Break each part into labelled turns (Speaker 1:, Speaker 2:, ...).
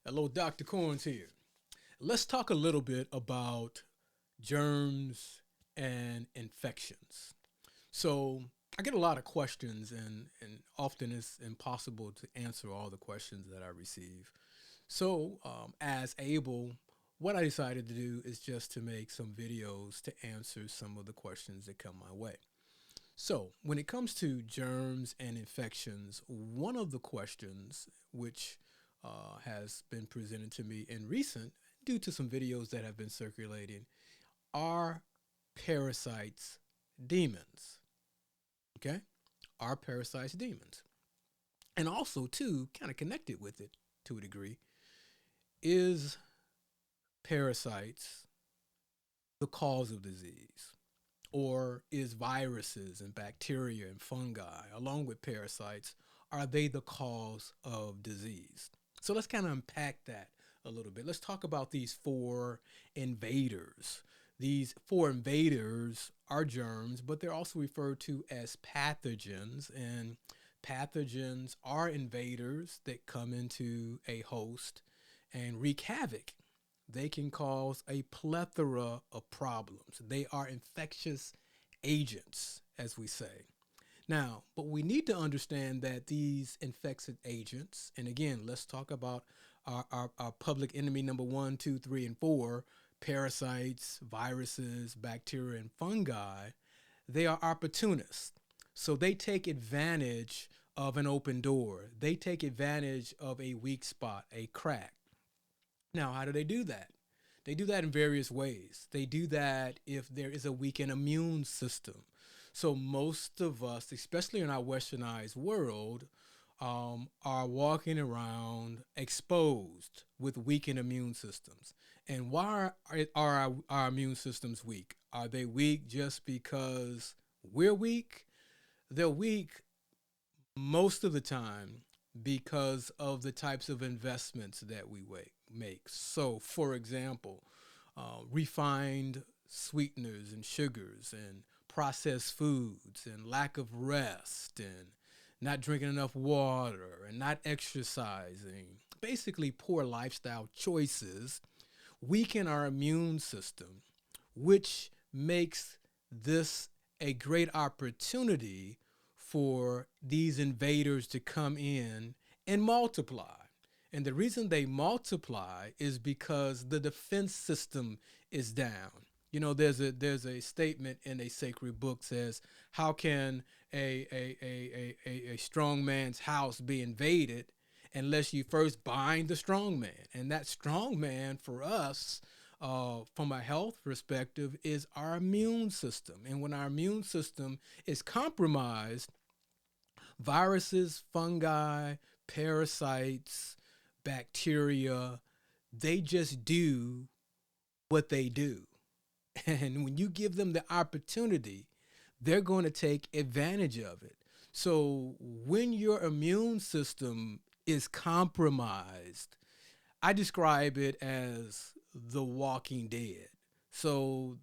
Speaker 1: Hello, Dr. Chornes here. Let's talk a little bit about germs and infections. So, I get a lot of questions, and often it's impossible to answer all the questions that I receive. So, as able, what I decided to do is just to make some videos to answer some of the questions that come my way. So, when it comes to germs and infections, one of the questions which has been presented to me in recent, due to some videos that have been circulating, are parasites demons? Okay? Are parasites demons? And also, too, kind of connected with it to a degree, is parasites the cause of disease? Or is viruses and bacteria and fungi, along with parasites, are they the cause of disease? So let's kind of unpack that a little bit. Let's talk about these four invaders. These four invaders are germs, but they're also referred to as pathogens. And pathogens are invaders that come into a host and wreak havoc. They can cause a plethora of problems. They are infectious agents, as we say. Now, but we need to understand that these infectious agents, and again, let's talk about our public enemy number one, two, three, and four, parasites, viruses, bacteria, and fungi. They are opportunists. So they take advantage of an open door. They take advantage of a weak spot, a crack. Now, how do they do that? They do that in various ways. They do that if there is a weakened immune system. So, most of us, especially in our westernized world, are walking around exposed with weakened immune systems. And why are our immune systems weak? Are they weak just because we're weak? They're weak most of the time because of the types of investments that we make. So, for example, refined sweeteners and sugars and processed foods and lack of rest and not drinking enough water and not exercising. Basically, poor lifestyle choices weaken our immune system, which makes this a great opportunity for these invaders to come in and multiply. And the reason they multiply is because the defense system is down. You know, there's a statement in a sacred book says, how can a strong man's house be invaded unless you first bind the strong man? And that strong man for us, from a health perspective, is our immune system. And when our immune system is compromised, viruses, fungi, parasites, bacteria, they just do what they do. And when you give them the opportunity, they're going to take advantage of it. So when your immune system is compromised, I describe it as the walking dead. So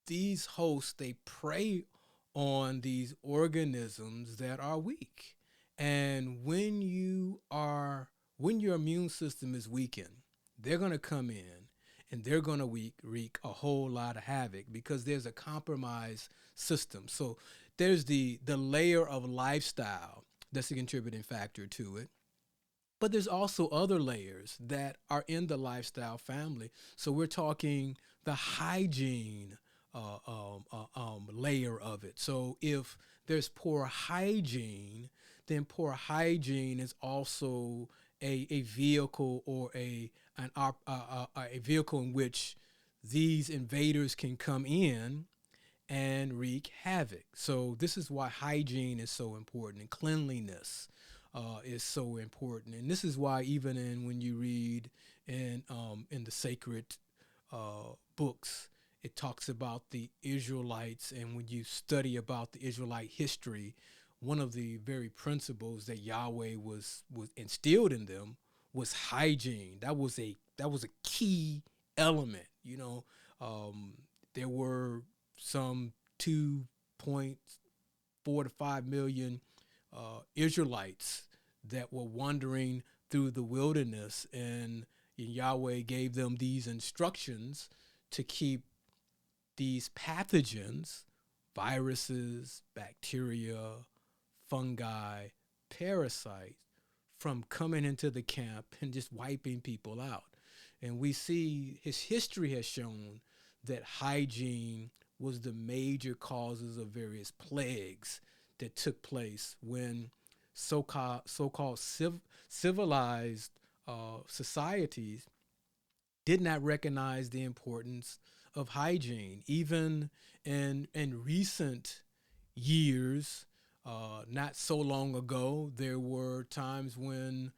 Speaker 1: these hosts, they prey on these organisms that are weak. And when your immune system is weakened, they're going to come in and they're going to wreak a whole lot of havoc because there's a compromised system. So there's the layer of lifestyle that's a contributing factor to it. But there's also other layers that are in the lifestyle family. So we're talking the hygiene layer of it. So if there's poor hygiene, then poor hygiene is also a vehicle or a vehicle in which these invaders can come in and wreak havoc. So this is why hygiene is so important and cleanliness is so important. And this is why even when you read in the sacred books, it talks about the Israelites, and when you study about the Israelite history, one of the very principles that Yahweh was instilled in them was hygiene. That was a key element. There were some 2.4 to 5 million Israelites that were wandering through the wilderness, and Yahweh gave them these instructions to keep these pathogens, viruses, bacteria, fungi, parasites, from coming into the camp and just wiping people out. And we see his history has shown that hygiene was the major causes of various plagues that took place when so-called civilized societies did not recognize the importance of hygiene. Even in recent years, not so long ago, there were times when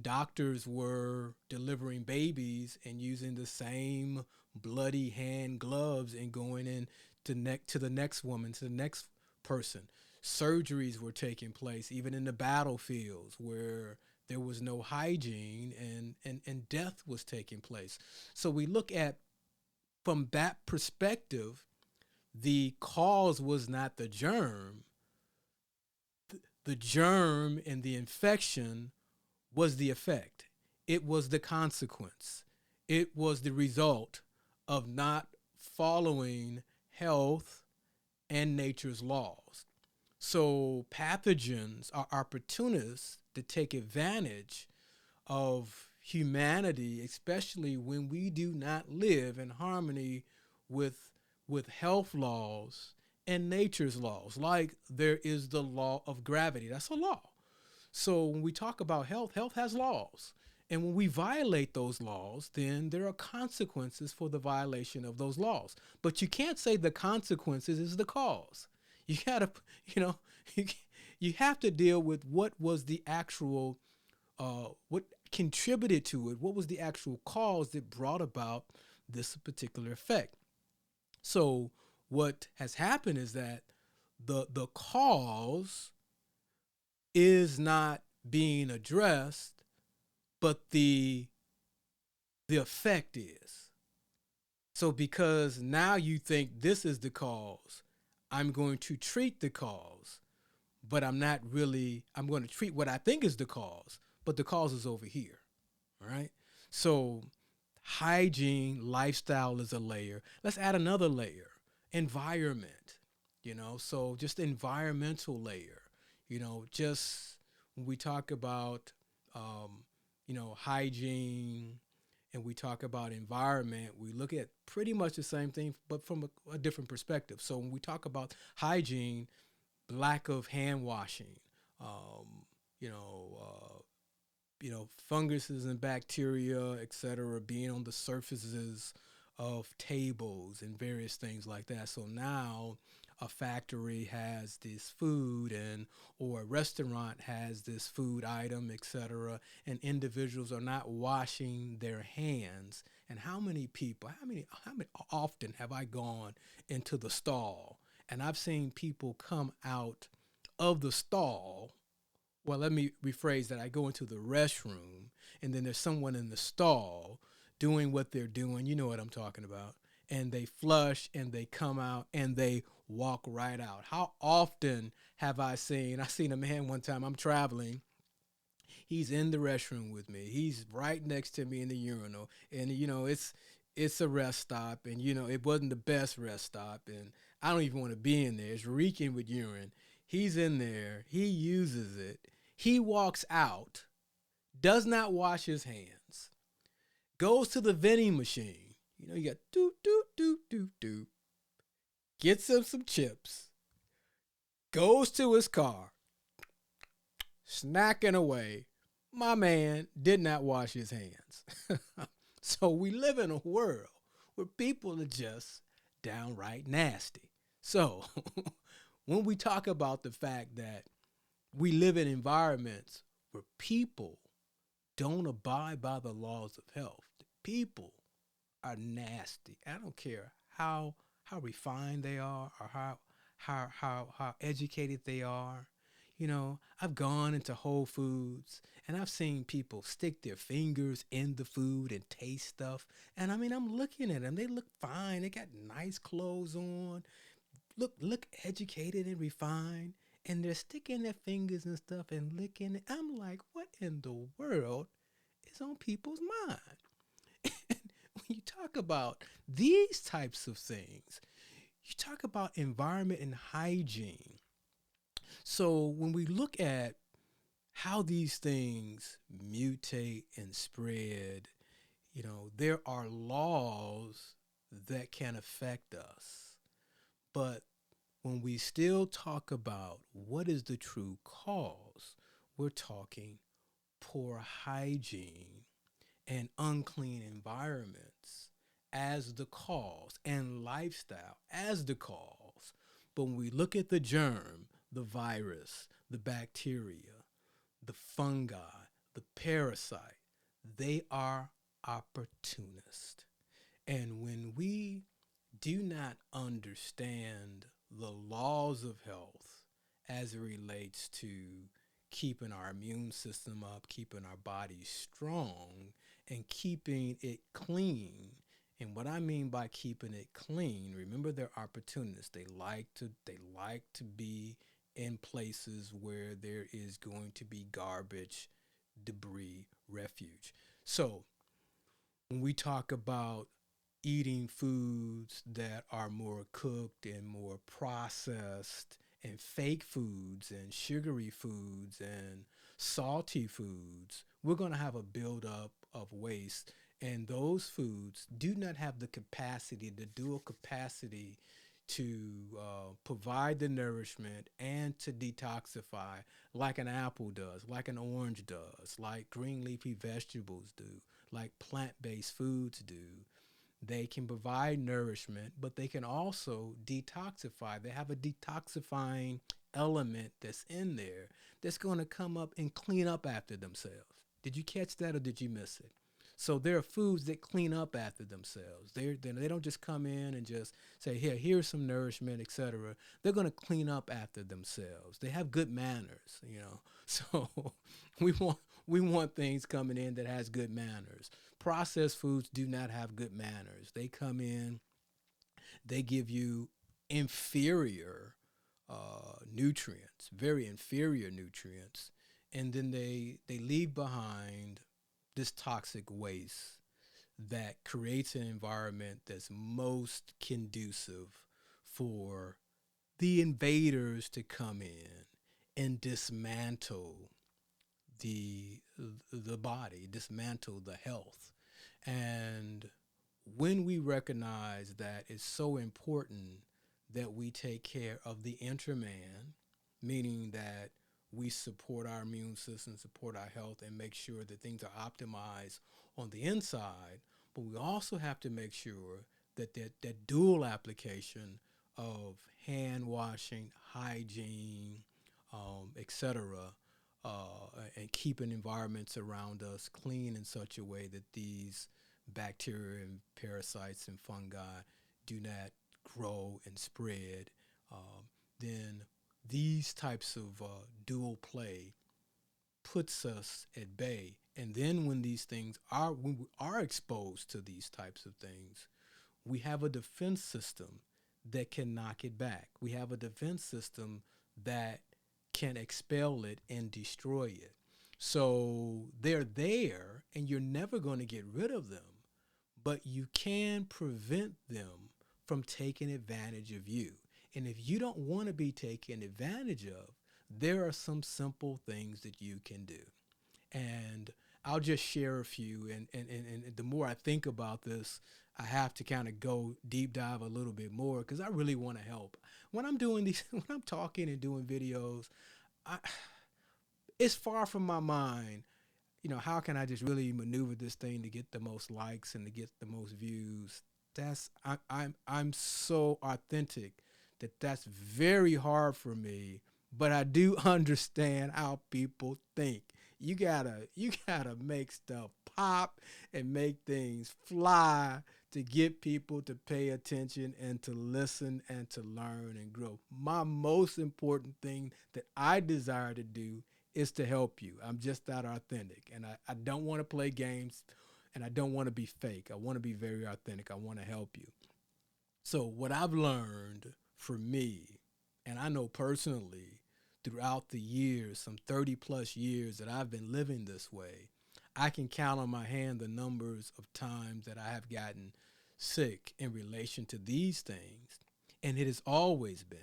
Speaker 1: doctors were delivering babies and using the same bloody hand gloves and going in to the next woman, to the next person. Surgeries were taking place even in the battlefields where there was no hygiene, and death was taking place. So we look at, from that perspective, the cause was not the germ. The germ and the infection was the effect. It was the consequence. It was the result of not following health and nature's laws. So pathogens are opportunists to take advantage of humanity, especially when we do not live in harmony with health laws and nature's laws. Like there is the law of gravity. That's a law. So when we talk about health, health has laws. And when we violate those laws, then there are consequences for the violation of those laws. But you can't say the consequences is the cause. You gotta, you know, you, you have to deal with what was the actual, what contributed to it, what was the actual cause that brought about this particular effect. So what has happened is that the cause is not being addressed, but the effect is. So because now you think this is the cause, I'm going to treat the cause, but I'm not really, I'm going to treat what I think is the cause, but the cause is over here. All right. So hygiene, lifestyle is a layer. Let's add another layer, environment, so just environmental layer, just when we talk about, hygiene and we talk about environment, we look at pretty much the same thing, but from a different perspective. So when we talk about hygiene, lack of hand washing, um, you know, funguses and bacteria, etc., being on the surfaces of tables and various things like that. So now a factory has this food, and or a restaurant has this food item, etc., and individuals are not washing their hands. And how many people, how many often have I gone into the stall and I've seen people come out of the stall, well, let me rephrase that. I go into the restroom, and then there's someone in the stall doing what they're doing. You know what I'm talking about. And they flush and they come out and they walk right out. How often have I seen a man one time, I'm traveling. He's in the restroom with me. He's right next to me in the urinal. And, it's a rest stop. And, it wasn't the best rest stop. And I don't even want to be in there. It's reeking with urine. He's in there. He uses it. He walks out, does not wash his hands, goes to the vending machine. You got doop, doop, doop, doop, doop. Gets him some chips, goes to his car, snacking away. My man did not wash his hands. So we live in a world where people are just downright nasty. So when we talk about the fact that we live in environments where people don't abide by the laws of health, the people are nasty. I don't care how refined they are, or how educated they are. I've gone into Whole Foods and I've seen people stick their fingers in the food and taste stuff. And I'm looking at them. They look fine. They got nice clothes on. Look educated and refined. and they're sticking their fingers and stuff and licking it. I'm like, what in the world is on people's mind? And when you talk about these types of things, you talk about environment and hygiene. So when we look at how these things mutate and spread, there are laws that can affect us. But when we still talk about what is the true cause, we're talking poor hygiene and unclean environments as the cause and lifestyle as the cause. But when we look at the germ, the virus, the bacteria, the fungi, the parasite, they are opportunists. And when we do not understand the laws of health as it relates to keeping our immune system up, keeping our bodies strong, and keeping it clean. And what I mean by keeping it clean, remember they're opportunists. They like to be in places where there is going to be garbage, debris, refuge. So when we talk about eating foods that are more cooked and more processed and fake foods and sugary foods and salty foods, we're going to have a buildup of waste. And those foods do not have the capacity, the dual capacity to provide the nourishment and to detoxify like an apple does, like an orange does, like green leafy vegetables do, like plant based foods do. They can provide nourishment, but they can also detoxify. They have a detoxifying element that's in there that's going to come up and clean up after themselves. Did you catch that or did you miss it? So there are foods that clean up after themselves. They don't just come in and just say, here's some nourishment, etc. They're going to clean up after themselves. They have good manners. So we want we want things coming in that has good manners. Processed foods do not have good manners. They come in, they give you inferior nutrients, very inferior nutrients, and then they leave behind this toxic waste that creates an environment that's most conducive for the invaders to come in and dismantle the the body, dismantle the health. And when we recognize that, it's so important that we take care of the intraman, meaning that we support our immune system, support our health, and make sure that things are optimized on the inside. But we also have to make sure that dual application of hand washing, hygiene, etc., and keeping environments around us clean in such a way that these bacteria and parasites and fungi do not grow and spread, then these types of dual play puts us at bay. And then when we are exposed to these types of things, we have a defense system that can knock it back. We have a defense system that can expel it and destroy it. So they're there, and you're never going to get rid of them, but you can prevent them from taking advantage of you. And if you don't want to be taken advantage of, there are some simple things that you can do. And I'll just share a few. And the more I think about this, I have to kind of go deep dive a little bit more because I really want to help. When I'm doing these, when I'm talking and doing videos, I, it's far from my mind, how can I just really maneuver this thing to get the most likes and to get the most views? I'm so authentic that's very hard for me, but I do understand how people think. You gotta make stuff pop and make things fly to get people to pay attention and to listen and to learn and grow. My most important thing that I desire to do is to help you. I'm just that authentic. And I don't want to play games and I don't want to be fake. I want to be very authentic. I want to help you. So, what I've learned for me, and I know personally, throughout the years, some 30 plus years that I've been living this way, I can count on my hand the numbers of times that I have gotten sick in relation to these things. And it has always been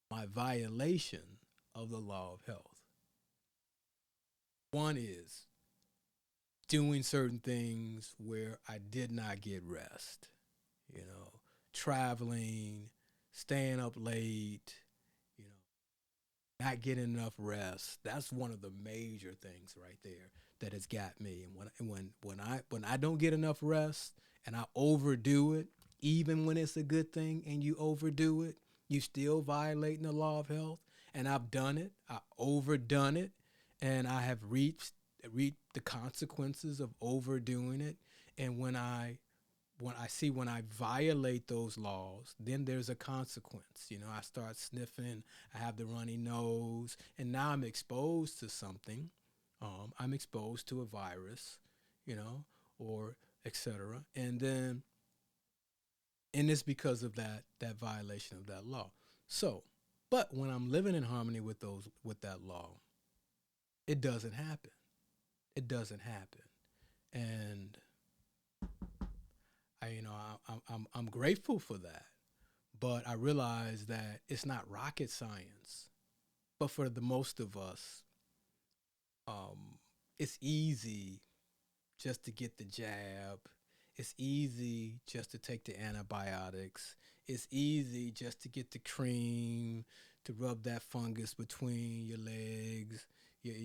Speaker 1: my violation of the law of health. One is doing certain things where I did not get rest, you know, traveling, staying up late, you know, not getting enough rest. That's one of the major things right there that has got me. And when I don't get enough rest and I overdo it, even when it's a good thing and you overdo it, you still violating the law of health. And I've done it. I overdone it, and I have reaped the consequences of overdoing it. And when I violate those laws, then there's a consequence. You know, I start sniffing, I have the runny nose, and now I'm exposed to something. I'm exposed to a virus, you know, or etc. And it's because of that violation of that law. So, but when I'm living in harmony with that law, it doesn't happen. It doesn't happen. And I'm grateful for that. But I realize that it's not rocket science. But for the most of us, it's easy just to get the jab. It's easy just to take the antibiotics. It's easy just to get the cream to rub that fungus between your legs, your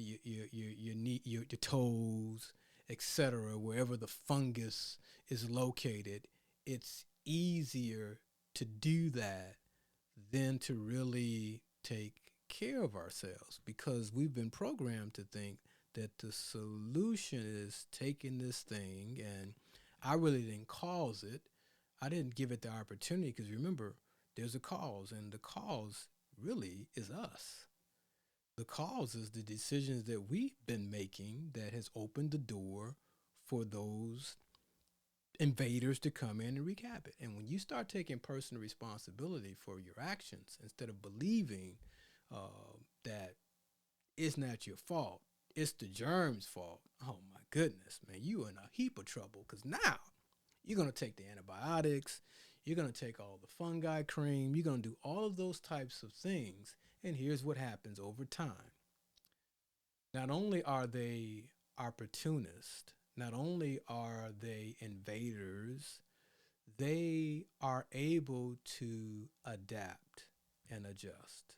Speaker 1: knee, your toes, etc. Wherever the fungus is located, it's easier to do that than to really take care of ourselves, because we've been programmed to think that the solution is taking this thing, and I really didn't cause it. I didn't give it the opportunity, because remember, there's a cause, and the cause really is us. The cause is the decisions that we've been making that has opened the door for those invaders to come in and wreak havoc. And when you start taking personal responsibility for your actions instead of believing that it's not your fault, it's the germs' fault. Oh my goodness, man, you in a heap of trouble, because now you're going to take the antibiotics, you're going to take all the fungi cream, you're going to do all of those types of things. And here's what happens over time. Not only are they opportunists, not only are they invaders, they are able to adapt and adjust.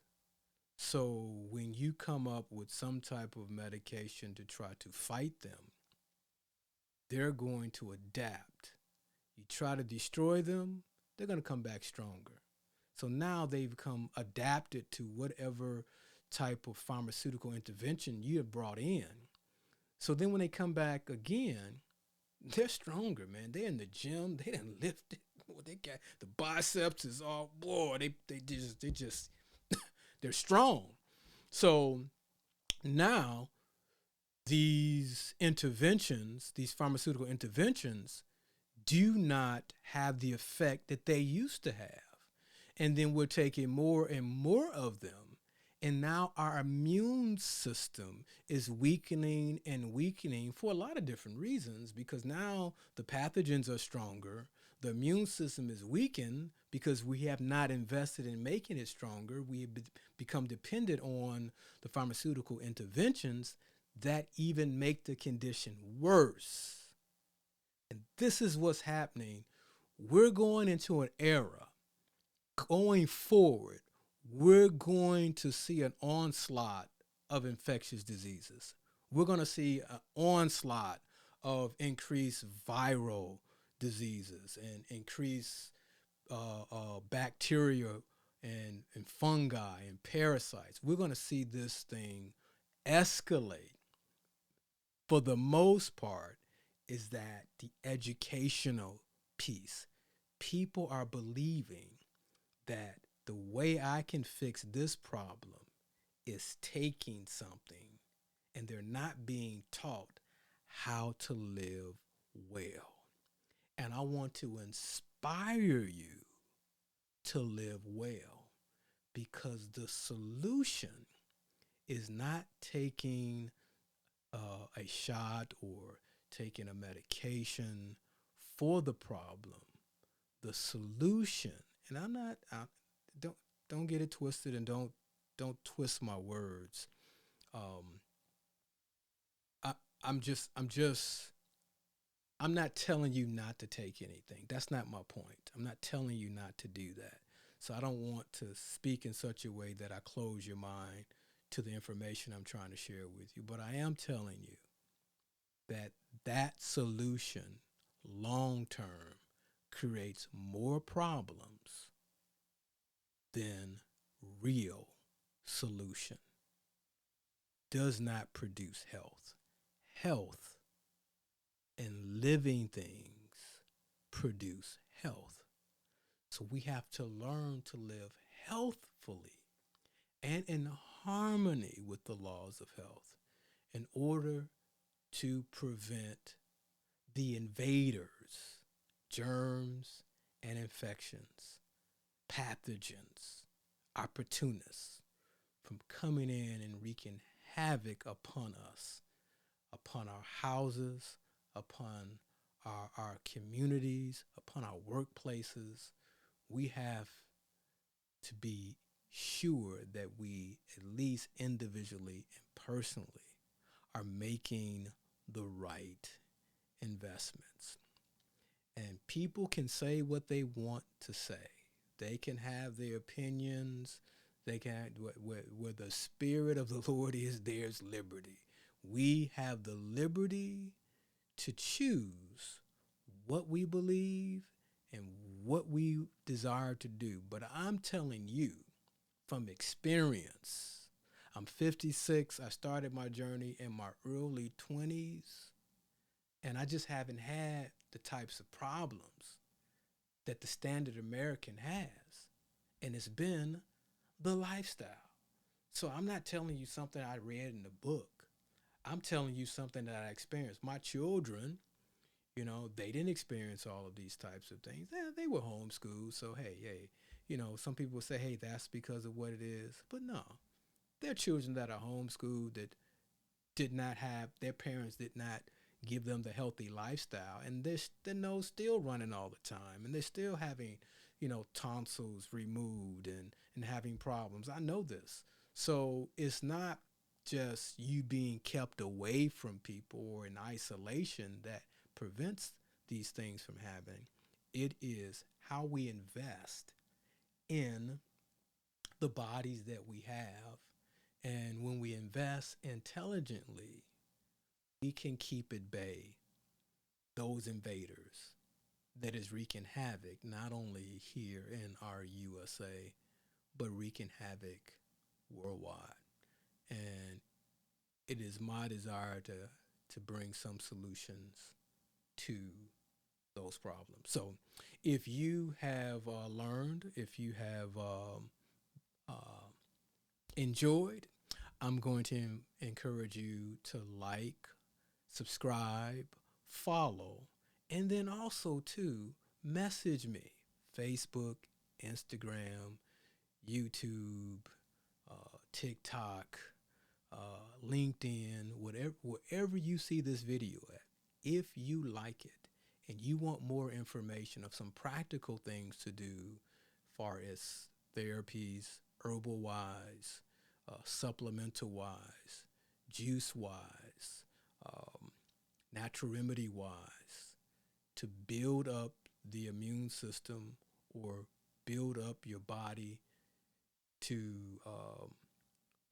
Speaker 1: So when you come up with some type of medication to try to fight them, they're going to adapt. You try to destroy them, they're going to come back stronger. So now they've become adapted to whatever type of pharmaceutical intervention you have brought in. So then when they come back again, they're stronger, man. They're in the gym. They didn't lift it. Boy, they got the biceps is all, boy, they just they're strong. So now these interventions, these pharmaceutical interventions, do not have the effect that they used to have. And then we're taking more and more of them. And now our immune system is weakening and weakening for a lot of different reasons, because now the pathogens are stronger. The immune system is weakened because we have not invested in making it stronger. We have become dependent on the pharmaceutical interventions that even make the condition worse. And this is what's happening. We're going into an era going forward. We're going to see an onslaught of infectious diseases. We're going to see an onslaught of increased viral diseases and increased bacteria and fungi and parasites. We're going to see this thing escalate. For the most part, is that the educational piece. People are believing that the way I can fix this problem is taking something, and they're not being taught how to live well. And I want to inspire you to live well, because the solution is not taking a shot or taking a medication for the problem. The solution, and don't don't get it twisted, and don't twist my words. Um, I, I'm not telling you not to take anything. That's not my point. I'm not telling you not to do that. So I don't want to speak in such a way that I close your mind to the information I'm trying to share with you. But I am telling you that that solution long term creates more problems than real solution. Does not produce health. Health and living things produce health. So we have to learn to live healthfully and in harmony with the laws of health in order to prevent the invaders, germs and infections, pathogens, opportunists from coming in and wreaking havoc upon us, upon our houses, upon our communities, upon our workplaces. We have to be sure that we, at least individually and personally, are making the right investments. And people can say what they want to say. They can have their opinions. They can, where the spirit of the Lord is, there's liberty. We have the liberty to choose what we believe and what we desire to do. But I'm telling you from experience, I'm 56. I started my journey in my early 20s, and I just haven't had the types of problems that the standard American has. And it's been the lifestyle. So I'm not telling you something I read in a book. I'm telling you something that I experienced. My children, they didn't experience all of these types of things. They were homeschooled. So, hey, some people say, hey, that's because of what it is. But no, they're children that are homeschooled that did not have, their parents did not give them the healthy lifestyle. And their nose still running all the time. And they're still having, tonsils removed and having problems. I know this. So it's not just you being kept away from people or in isolation that prevents these things from happening. It is how we invest in the bodies that we have. And when we invest intelligently, we can keep at bay those invaders that is wreaking havoc, not only here in our USA, but wreaking havoc worldwide. And it is my desire to bring some solutions to those problems. So if you have learned, if you have uh, enjoyed, I'm going to encourage you to like, subscribe, follow, and then also to message me. Facebook, Instagram, YouTube, TikTok, LinkedIn, wherever you see this video at. If you like it and you want more information of some practical things to do, far as therapies, herbal wise, supplemental wise, juice wise, um, natural remedy wise, to build up the immune system or build up your body to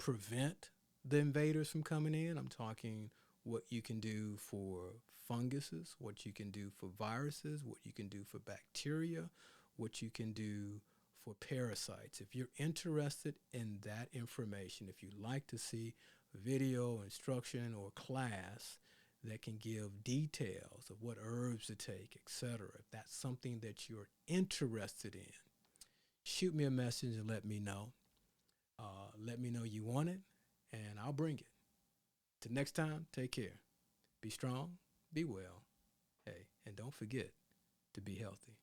Speaker 1: prevent the invaders from coming in. I'm talking what you can do for funguses, what you can do for viruses, what you can do for bacteria, what you can do for parasites. If you're interested in that information, if you'd like to see video, instruction, or class that can give details of what herbs to take, etc., if that's something that you're interested in, shoot me a message and let me know. Let me know you want it, and I'll bring it. Till next time, take care. Be strong, be well. Hey, and don't forget to be healthy.